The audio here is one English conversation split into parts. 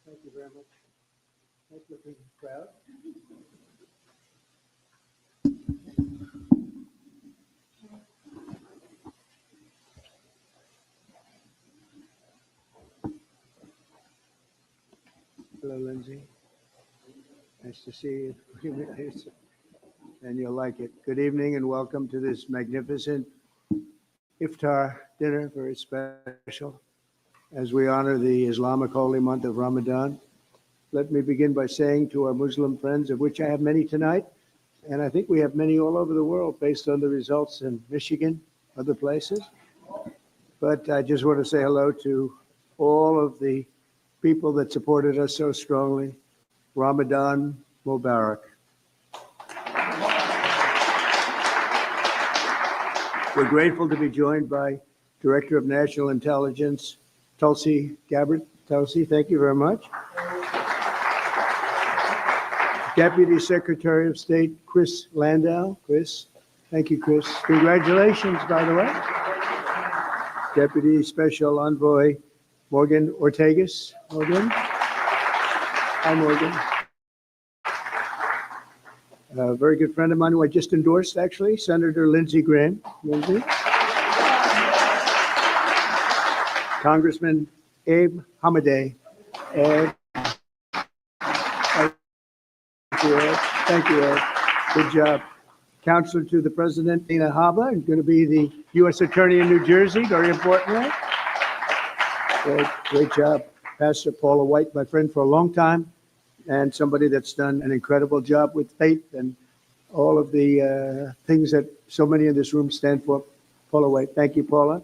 Thank you very much. Nice looking crowd. Hello, Lindsay. Nice to see you. And you'll like it. Good evening and welcome to this magnificent Iftar dinner, very special, as we honor the Islamic holy month of Ramadan. Let me begin by saying to our Muslim friends, of which I have many tonight, and I think we have many all over the world based on the results in Michigan, other places. But I just want to say hello to all of the people that supported us so strongly. Ramadan Mubarak. We're grateful to be joined by Director of National Intelligence, Tulsi Gabbard. Tulsi, thank you very much. Deputy Secretary of State, Chris Landau. Chris, thank you, Chris. Congratulations, by the way. Deputy Special Envoy, Morgan Ortegas. Morgan. Hi, Morgan. A very good friend of mine who I just endorsed, actually, Senator Lindsey Graham. Lindsey. Congressman Abe Hamadeh. Ed. Thank you, Ed. Good job. Counselor to the President, Dina Haba, is going to be the U.S. Attorney in New Jersey, very importantly. Great job. Pastor Paula White, my friend for a long time, and somebody that's done an incredible job with faith and all of the things that so many in this room stand for. Paula White. Thank you, Paula.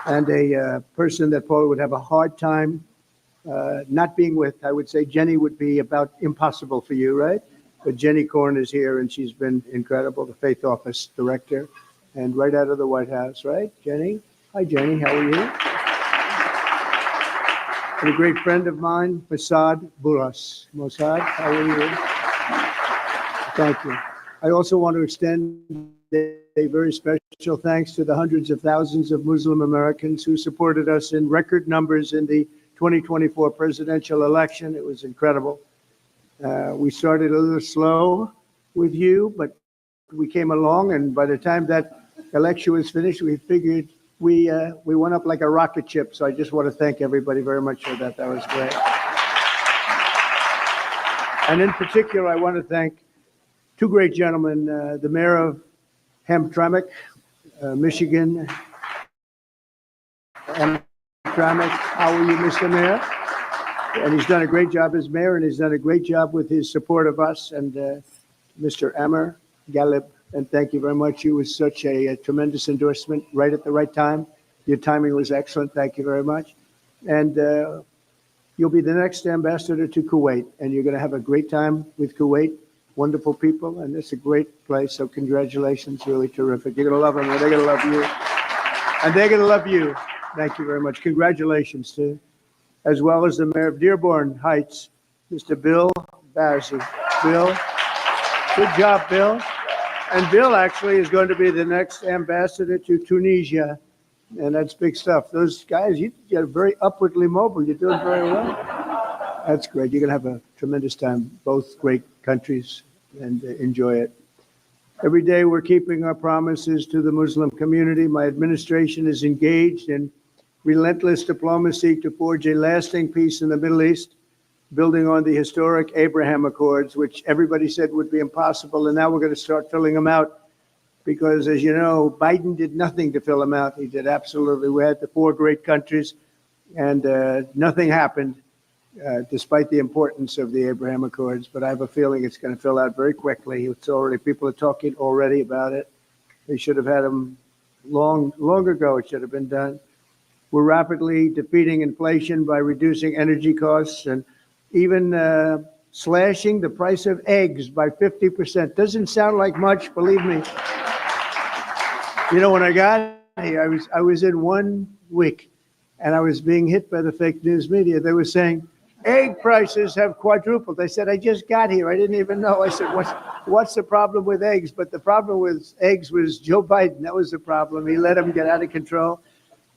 And a person that Paula would have a hard time not being with, I would say Jenny would be about impossible for you, right? But Jenny Korn is here, and she's been incredible, the Faith Office Director, and right out of the White House, right? Jenny? Hi, Jenny. How are you? And a great friend of mine, Mossad Buras. Mossad, how are you? Thank you. I also want to extend a very special thanks to the hundreds of thousands of Muslim Americans who supported us in record numbers in the 2024 presidential election. It was incredible. We started a little slow with you, but we came along, and by the time that election was finished, we figured we went up like a rocket ship. So I just want to thank everybody very much for that. That was great. And in particular, I want to thank two great gentlemen, the mayor of Hamtramck, Michigan. Hamtramck, how are you, Mr. Mayor? And he's done a great job as mayor, and he's done a great job with his support of us, and Mr. Amr Galib. And thank you very much. You was such a tremendous endorsement right at the right time. Your timing was excellent. Thank you very much. And you'll be the next ambassador to Kuwait, and you're going to have a great time with Kuwait. Wonderful people, and it's a great place. So congratulations, really terrific. You're going to love them, and they're going to love you. And they're going to love you. Thank you very much. Congratulations to, as well as the mayor of Dearborn Heights, Mr. Bill Bazzi. Bill, good job, Bill. And Bill actually is going to be the next ambassador to Tunisia, and that's big stuff. Those guys, you're very upwardly mobile. You're doing very well. That's great. You're going to have a tremendous time, both great countries, and enjoy it. Every day we're keeping our promises to the Muslim community. My administration is engaged in relentless diplomacy to forge a lasting peace in the Middle East, building on the historic Abraham Accords, which everybody said would be impossible. And now we're going to start filling them out because, as you know, Biden did nothing to fill them out. He did absolutely. We had the four great countries, and nothing happened despite the importance of the Abraham Accords. But I have a feeling it's going to fill out very quickly. It's already, people are talking already about it. They should have had them long ago. It should have been done. We're rapidly defeating inflation by reducing energy costs and even slashing the price of eggs by 50%. Doesn't sound like much, believe me. You know, when I got here, I was in 1 week, and I was being hit by the fake news media. They were saying, egg prices have quadrupled. I said, I just got here. I didn't even know. I said, what's the problem with eggs? But the problem with eggs was Joe Biden. That was the problem. He let them get out of control.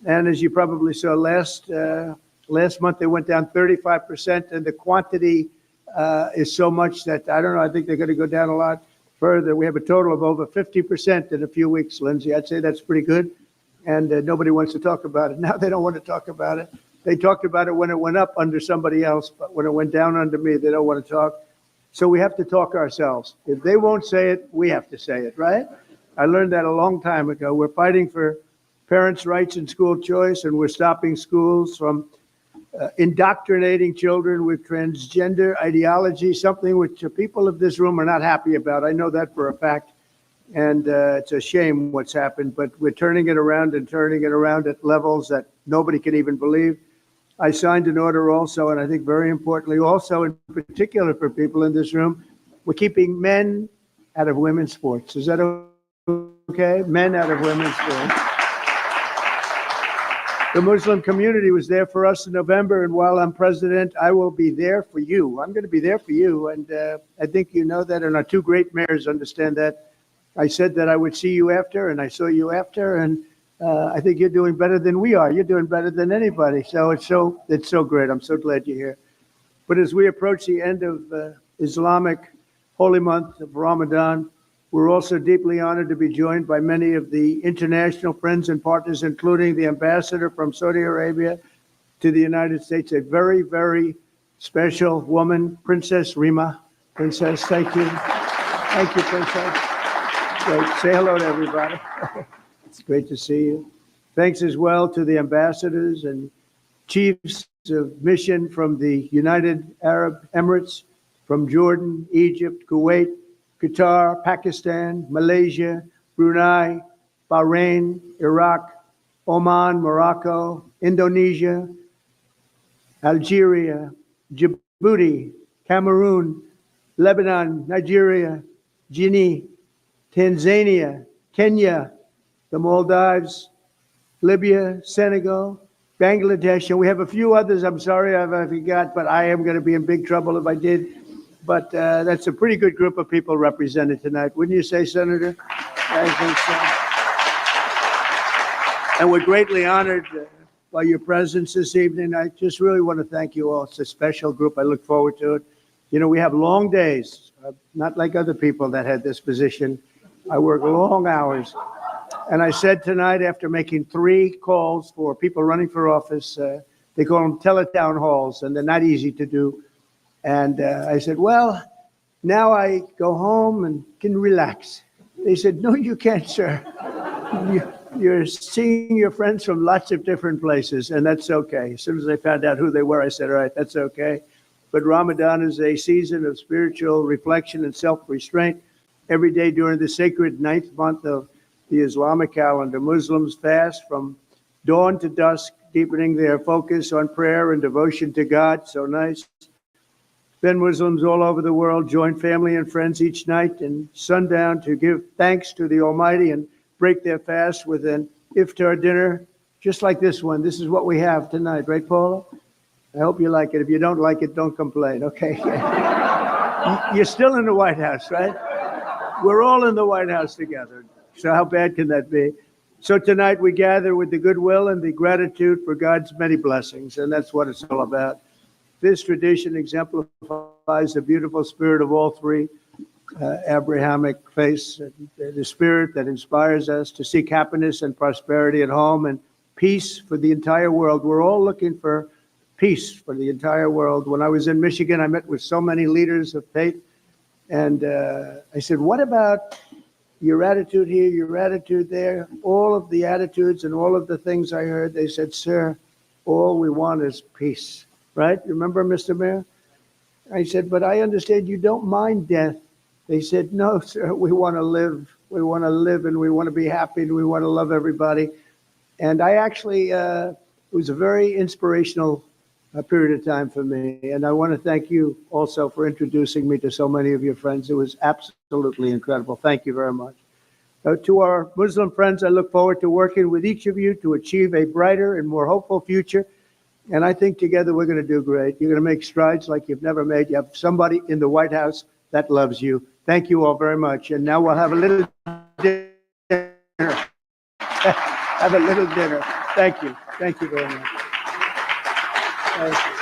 And as you probably saw last month, they went down 35%, and the quantity is so much that, I don't know, I think they're going to go down a lot further. We have a total of over 50% in a few weeks, Lindsay. I'd say that's pretty good. And nobody wants to talk about it. Now they don't want to talk about it. They talked about it when it went up under somebody else, but when it went down under me, they don't want to talk. So we have to talk ourselves. If they won't say it, we have to say it, right? I learned that a long time ago. We're fighting for parents' rights and school choice, and we're stopping schools from indoctrinating children with transgender ideology, something which people of this room are not happy about. I know that for a fact. And it's a shame what's happened, but we're turning it around and turning it around at levels that nobody can even believe. I signed an order also, and I think very importantly also, in particular for people in this room, we're keeping men out of women's sports. Is that okay? Men out of women's sports. The Muslim community was there for us in November, and while I'm president, I will be there for you. I'm going to be there for you, and I think you know that, and our two great mayors understand that. I said that I would see you after, and I saw you after, and I think you're doing better than we are. You're doing better than anybody. So it's so great. I'm so glad you're here. But as we approach the end of Islamic holy month of Ramadan, we're also deeply honored to be joined by many of the international friends and partners, including the ambassador from Saudi Arabia to the United States, a very, very special woman, Princess Rima. Princess, thank you. Thank you, Princess. Great. Say hello to everybody. It's great to see you. Thanks as well to the ambassadors and chiefs of mission from the United Arab Emirates, from Jordan, Egypt, Kuwait, Qatar, Pakistan, Malaysia, Brunei, Bahrain, Iraq, Oman, Morocco, Indonesia, Algeria, Djibouti, Cameroon, Lebanon, Nigeria, Guinea, Tanzania, Kenya, the Maldives, Libya, Senegal, Bangladesh, and we have a few others. I'm sorry if I forgot, but I am going to be in big trouble if I did. But that's a pretty good group of people represented tonight. Wouldn't you say, Senator? I think so. And we're greatly honored by your presence this evening. I just really want to thank you all. It's a special group. I look forward to it. You know, we have long days, not like other people that had this position. I work long hours. And I said tonight, after making 3 calls for people running for office, they call them teletown halls, and they're not easy to do. And I said, well, now I go home and can relax. They said, no, you can't, sir. You're seeing your friends from lots of different places, and that's okay. As soon as I found out who they were, I said, all right, that's okay. But Ramadan is a season of spiritual reflection and self-restraint. Every day during the sacred 9th month of the Islamic calendar, Muslims fast from dawn to dusk, deepening their focus on prayer and devotion to God. So nice. Then Muslims all over the world join family and friends each night and sundown to give thanks to the Almighty and break their fast with an Iftar dinner, just like this one. This is what we have tonight, right, Paula? I hope you like it. If you don't like it, don't complain, okay? You're still in the White House, right? We're all in the White House together. So how bad can that be? So tonight we gather with the goodwill and the gratitude for God's many blessings, and that's what it's all about. This tradition exemplifies the beautiful spirit of all 3 Abrahamic faiths, the spirit that inspires us to seek happiness and prosperity at home and peace for the entire world. We're all looking for peace for the entire world. When I was in Michigan, I met with so many leaders of faith, and I said, what about your attitude here, your attitude there? All of the attitudes and all of the things I heard, they said, sir, all we want is peace, right? Remember, Mr. Mayor? I said, but I understand you don't mind death. They said, no, sir, we want to live. We want to live, and we want to be happy, and we want to love everybody. And I actually, it was a very inspirational period of time for me. And I want to thank you also for introducing me to so many of your friends. It was absolutely incredible. Thank you very much. To our Muslim friends, I look forward to working with each of you to achieve a brighter and more hopeful future. And I think together we're going to do great. You're going to make strides like you've never made. You have somebody in the White House that loves you. Thank you all very much. And now we'll have a little dinner. Have a little dinner. Thank you. Thank you very much. Thank you.